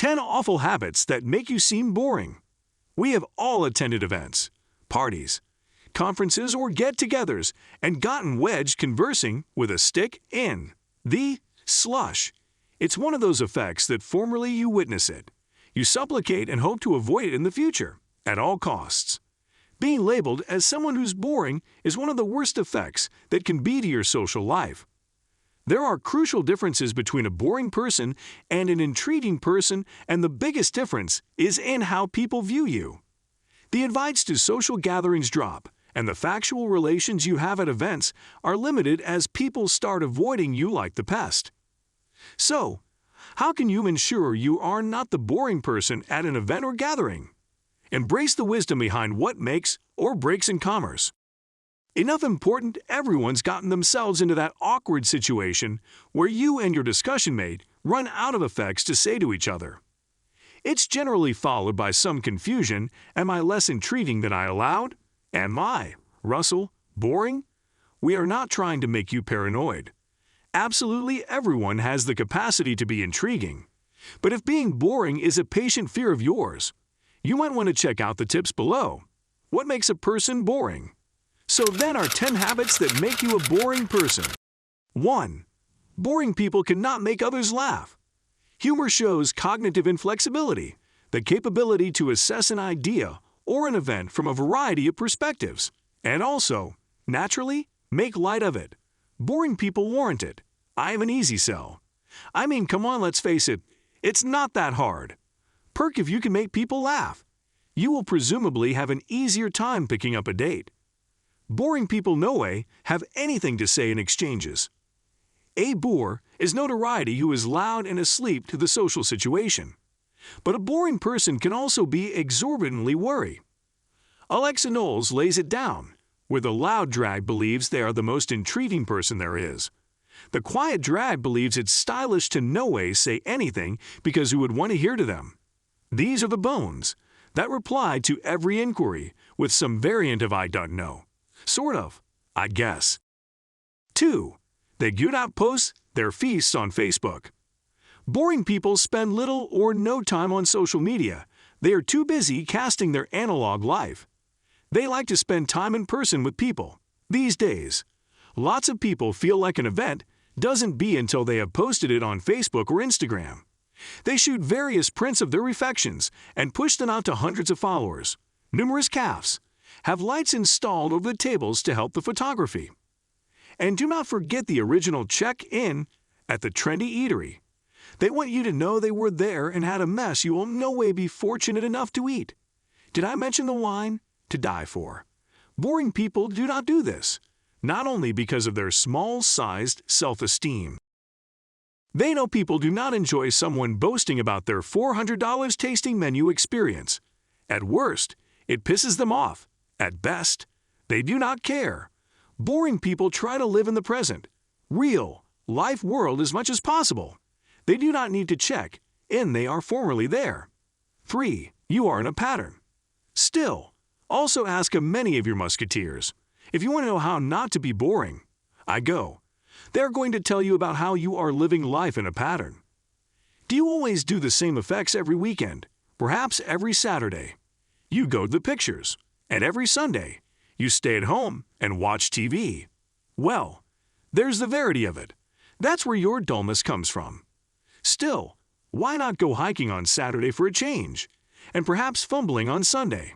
10 awful habits that make you seem boring. We have all attended events, parties, conferences, or get-togethers and gotten wedged conversing with a stick in the slush. It's one of those effects that formerly you witness it. You supplicate and hope to avoid it in the future, at all costs. Being labeled as someone who's boring is one of the worst effects that can be to your social life. There are crucial differences between a boring person and an intriguing person, and the biggest difference is in how people view you. The invites to social gatherings drop, and the factual relations you have at events are limited as people start avoiding you like the pest. So, how can you ensure you are not the boring person at an event or gathering? Embrace the wisdom behind what makes or breaks in commerce. Enough important, everyone's gotten themselves into that awkward situation where you and your discussion mate run out of effects to say to each other. It's generally followed by some confusion. Am I less intriguing than I allowed? Am I, Russell, boring? We are not trying to make you paranoid. Absolutely everyone has the capacity to be intriguing. But if being boring is a patient fear of yours, you might want to check out the tips below. What makes a person boring? So then are 10 habits that make you a boring person. 1. Boring people cannot make others laugh. Humor shows cognitive inflexibility, the capability to assess an idea or an event from a variety of perspectives, and also, naturally, make light of it. Boring people warrant it. I have an easy sell. I mean, come on, let's face it, it's not that hard. Perk if you can make people laugh. You will presumably have an easier time picking up a date. Boring people no way have anything to say in exchanges. A boor is notoriety who is loud and asleep to the social situation. But a boring person can also be exorbitantly worried. Alexa Knowles lays it down, where the loud drag believes they are the most intriguing person there is. The quiet drag believes it's stylish to no way say anything because who would want to hear to them. These are the bones that reply to every inquiry with some variant of I don't know. Sort of, I guess. 2. They do not post their feasts on Facebook. Boring people spend little or no time on social media. They are too busy casting their analog life. They like to spend time in person with people. These days, lots of people feel like an event doesn't be until they have posted it on Facebook or Instagram. They shoot various prints of their refections and push them out to hundreds of followers. Numerous cafes have lights installed over the tables to help the photography. And do not forget the original check-in at the trendy eatery. They want you to know they were there and had a mess you will no way be fortunate enough to eat. Did I mention the wine? To die for. Boring people do not do this, not only because of their small-sized self-esteem. They know people do not enjoy someone boasting about their $400 tasting menu experience. At worst, it pisses them off. At best, they do not care. Boring people try to live in the present, real, life world as much as possible. They do not need to check in they are formerly there. 3. You are in a pattern. Still, also ask many of your musketeers. If you want to know how not to be boring, I go. They're going to tell you about how you are living life in a pattern. Do you always do the same effects every weekend? Perhaps every Saturday. You go to the pictures. And every Sunday, you stay at home and watch TV. Well, there's the verity of it. That's where your dullness comes from. Still, why not go hiking on Saturday for a change? And perhaps fumbling on Sunday?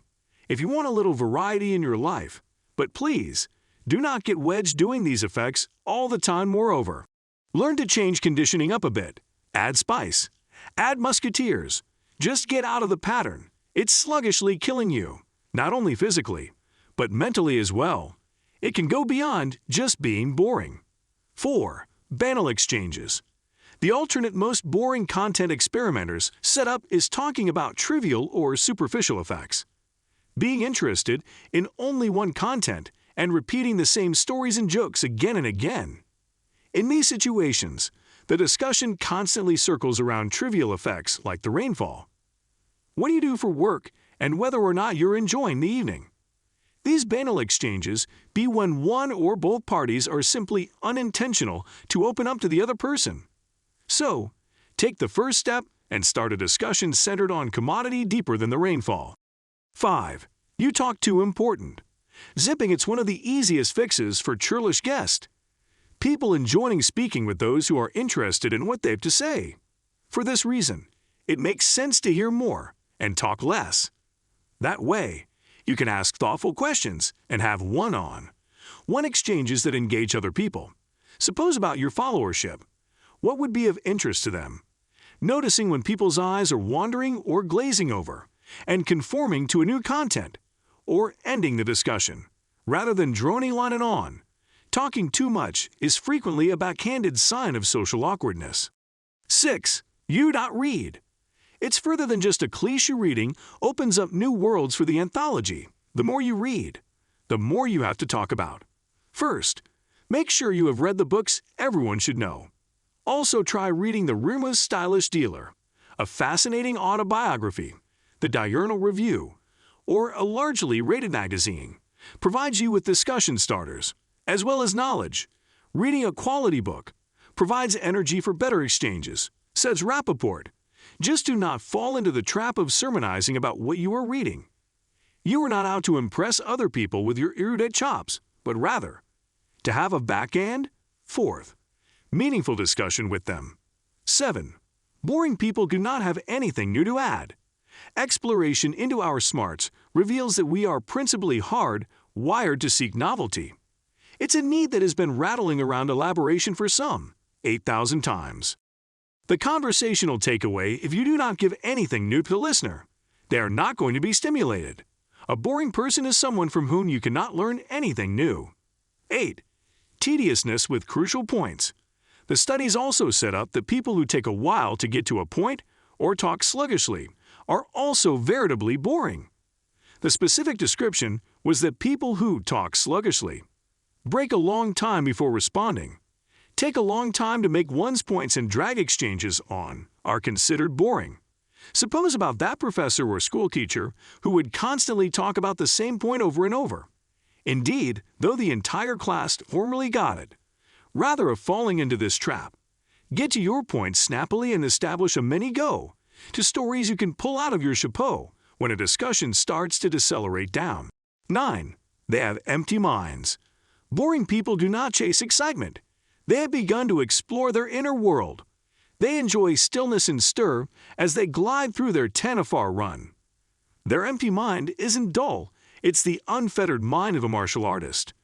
If you want a little variety in your life. But please, do not get wedged doing these effects all the time moreover. Learn to change conditioning up a bit. Add spice. Add musketeers. Just get out of the pattern. It's sluggishly killing you. Not only physically, but mentally as well. It can go beyond just being boring. 4. Banal exchanges. The alternate most boring content experimenters setup is talking about trivial or superficial effects. Being interested in only one content and repeating the same stories and jokes again and again. In these situations, the discussion constantly circles around trivial effects like the rainfall. What do you do for work and whether or not you're enjoying the evening? These banal exchanges be when one or both parties are simply unintentional to open up to the other person. So, take the first step and start a discussion centered on commodity deeper than the rainfall. 5. You talk too important. Zipping it's one of the easiest fixes for churlish guests. People enjoying speaking with those who are interested in what they have to say. For this reason, it makes sense to hear more and talk less. That way, you can ask thoughtful questions and have one-on-one exchanges that engage other people. Suppose about your followership. What would be of interest to them? Noticing when people's eyes are wandering or glazing over, and conforming to a new content, or ending the discussion, rather than droning on. Talking too much is frequently a backhanded sign of social awkwardness. 6. You not read. It's further than just a cliché. Reading opens up new worlds for the anthology. The more you read, the more you have to talk about. First, make sure you have read the books everyone should know. Also try reading The Rumours Stylish Dealer, a fascinating autobiography, the Diurnal Review, or a largely rated magazine. Provides you with discussion starters, as well as knowledge. Reading a quality book provides energy for better exchanges, says Rappaport. Just do not fall into the trap of sermonizing about what you are reading. You are not out to impress other people with your erudite chops, but rather to have a backhand. 4th, meaningful discussion with them. 7. Boring people do not have anything new to add. Exploration into our smarts reveals that we are principally wired to seek novelty. It's a need that has been rattling around elaboration for some 8,000 times. The conversational takeaway: if you do not give anything new to the listener, they are not going to be stimulated. A boring person is someone from whom you cannot learn anything new. 8. Tediousness with crucial points. The studies also set up that people who take a while to get to a point or talk sluggishly are also veritably boring. The specific description was that people who talk sluggishly, break a long time before responding, take a long time to make one's points and drag exchanges on, are considered boring. Suppose about that professor or school teacher who would constantly talk about the same point over and over. Indeed, though the entire class formerly got it. Rather of falling into this trap, get to your point snappily and establish a mini-go to stories you can pull out of your chapeau when a discussion starts to decelerate down. 9. They have empty minds. Boring people do not chase excitement. They have begun to explore their inner world. They enjoy stillness and stir as they glide through their 10-afar run. Their empty mind isn't dull. It's the unfettered mind of a martial artist.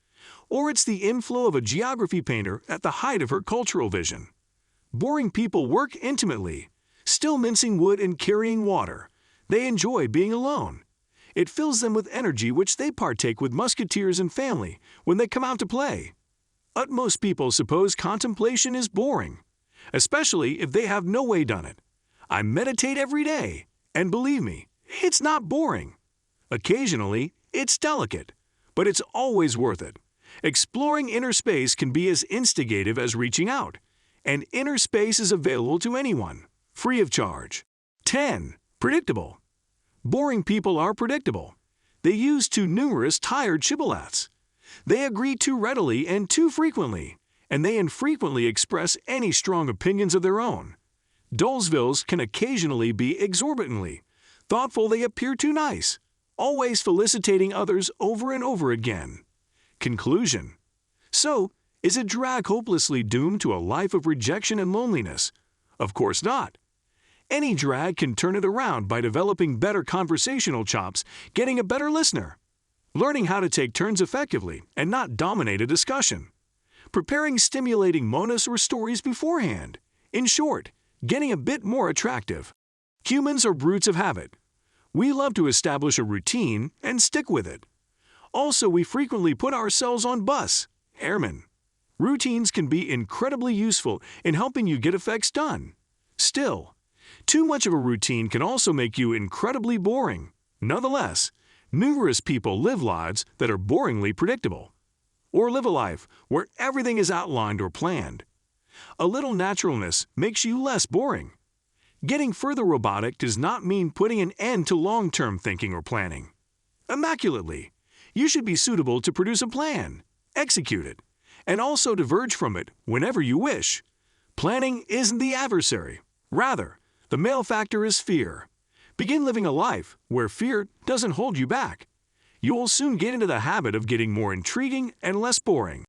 Or it's the inflow of a geography painter at the height of her cultural vision. Boring people work intimately, still mincing wood and carrying water. They enjoy being alone. It fills them with energy which they partake with musketeers and family when they come out to play. Utmost people suppose contemplation is boring, especially if they have no way done it. I meditate every day, and believe me, it's not boring. Occasionally, it's delicate, but it's always worth it. Exploring inner space can be as instigative as reaching out, and inner space is available to anyone, free of charge. 10. Predictable. Boring people are predictable. They use too numerous tired shibboleths. They agree too readily and too frequently, and they infrequently express any strong opinions of their own. Dullsvilles can occasionally be exorbitantly thoughtful. They appear too nice, always felicitating others over and over again. Conclusion. So, is a drag hopelessly doomed to a life of rejection and loneliness? Of course not. Any drag can turn it around by developing better conversational chops, getting a better listener, learning how to take turns effectively and not dominate a discussion, preparing stimulating monos or stories beforehand. In short, getting a bit more attractive. Humans are brutes of habit. We love to establish a routine and stick with it. Also, we frequently put ourselves on bus, airmen. Routines can be incredibly useful in helping you get effects done. Still, too much of a routine can also make you incredibly boring. Nonetheless, numerous people live lives that are boringly predictable, or live a life where everything is outlined or planned. A little naturalness makes you less boring. Getting further robotic does not mean putting an end to long-term thinking or planning. Immaculately, you should be suitable to produce a plan, execute it, and also diverge from it whenever you wish. Planning isn't the adversary. Rather, The male factor is fear. Begin living a life where fear doesn't hold you back. You will soon get into the habit of getting more intriguing and less boring.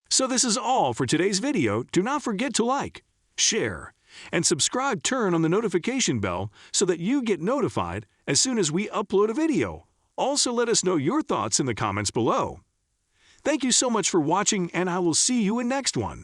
So this is all for today's video. Do not forget to like, share, and subscribe. Turn on the notification bell so that you get notified as soon as we upload a video. Also, let us know your thoughts in the comments below. Thank you so much for watching, and I will see you in next one.